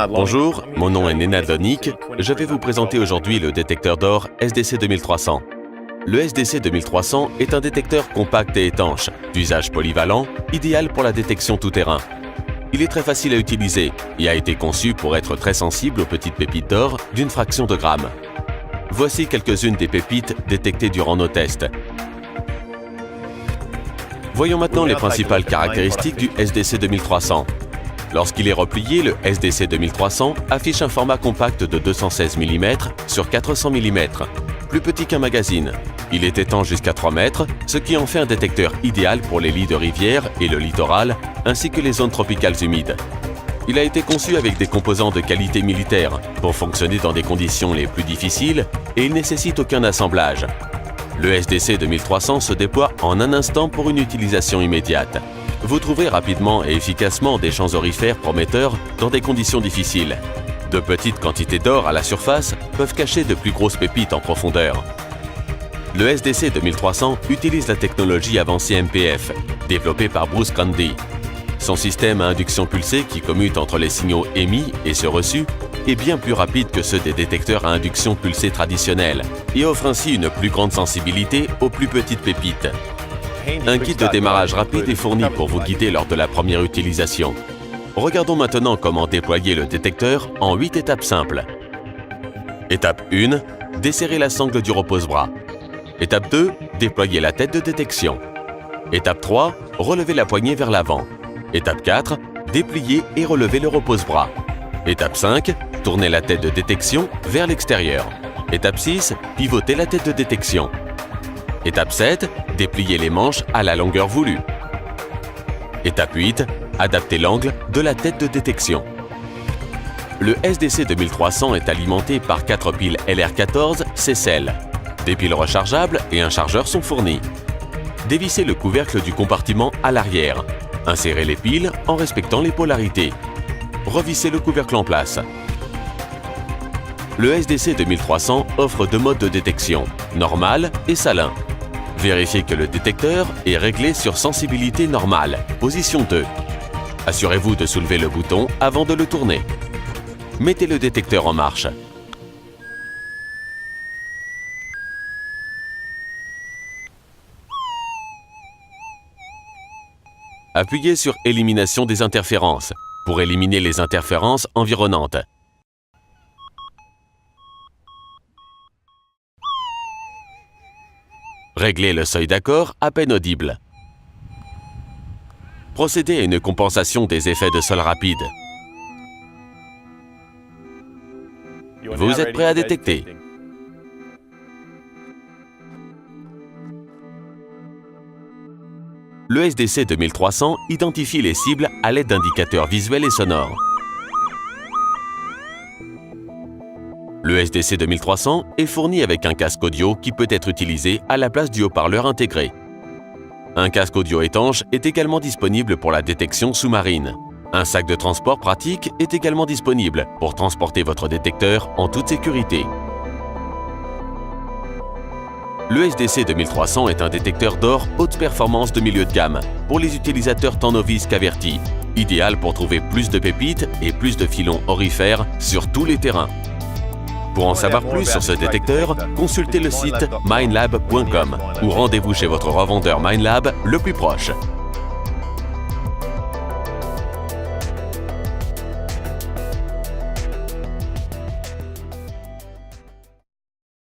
Bonjour, mon nom est Nenad Donik. Je vais vous présenter aujourd'hui le détecteur d'or SDC 2300. Le SDC 2300 est un détecteur compact et étanche, d'usage polyvalent, idéal pour la détection tout-terrain. Il est très facile à utiliser et a été conçu pour être très sensible aux petites pépites d'or d'une fraction de gramme. Voici quelques-unes des pépites détectées durant nos tests. Voyons maintenant les principales caractéristiques du SDC 2300. Lorsqu'il est replié, le SDC 2300 affiche un format compact de 216 mm sur 400 mm, plus petit qu'un magazine. Il est étanche jusqu'à 3 mètres, ce qui en fait un détecteur idéal pour les lits de rivière et le littoral, ainsi que les zones tropicales humides. Il a été conçu avec des composants de qualité militaire pour fonctionner dans des conditions les plus difficiles et il nécessite aucun assemblage. Le SDC 2300 se déploie en un instant pour une utilisation immédiate. Vous trouverez rapidement et efficacement des champs aurifères prometteurs dans des conditions difficiles. De petites quantités d'or à la surface peuvent cacher de plus grosses pépites en profondeur. Le SDC 2300 utilise la technologie avancée MPF, développée par Bruce Grundy. Son système à induction pulsée qui commute entre les signaux émis et ceux reçus est bien plus rapide que ceux des détecteurs à induction pulsée traditionnels et offre ainsi une plus grande sensibilité aux plus petites pépites. Un kit de démarrage rapide est fourni pour vous guider lors de la première utilisation. Regardons maintenant comment déployer le détecteur en 8 étapes simples. Étape 1, desserrer la sangle du repose-bras. Étape 2, déployer la tête de détection. Étape 3, relever la poignée vers l'avant. Étape 4, déplier et relever le repose-bras. Étape 5, tourner la tête de détection vers l'extérieur. Étape 6, pivoter la tête de détection. Étape 7, déplier les manches à la longueur voulue. Étape 8, adapter l'angle de la tête de détection. Le SDC 2300 est alimenté par 4 piles LR14 C-Cell. Des piles rechargeables et un chargeur sont fournis. Dévissez le couvercle du compartiment à l'arrière. Insérez les piles en respectant les polarités. Revissez le couvercle en place. Le SDC 2300 offre 2 modes de détection, normal et salin. Vérifiez que le détecteur est réglé sur sensibilité normale, position 2. Assurez-vous de soulever le bouton avant de le tourner. Mettez le détecteur en marche. Appuyez sur Élimination des interférences pour éliminer les interférences environnantes. Réglez le seuil d'accord à peine audible. Procédez à une compensation des effets de sol rapide. Vous êtes prêt à détecter. Le SDC 2300 identifie les cibles à l'aide d'indicateurs visuels et sonores. Le SDC 2300 est fourni avec un casque audio qui peut être utilisé à la place du haut-parleur intégré. Un casque audio étanche est également disponible pour la détection sous-marine. Un sac de transport pratique est également disponible pour transporter votre détecteur en toute sécurité. Le SDC 2300 est un détecteur d'or haute performance de milieu de gamme pour les utilisateurs tant novices qu'avertis, idéal pour trouver plus de pépites et plus de filons aurifères sur tous les terrains. Pour en savoir plus sur ce détecteur, consultez le site minelab.com ou rendez-vous chez votre revendeur Minelab le plus proche.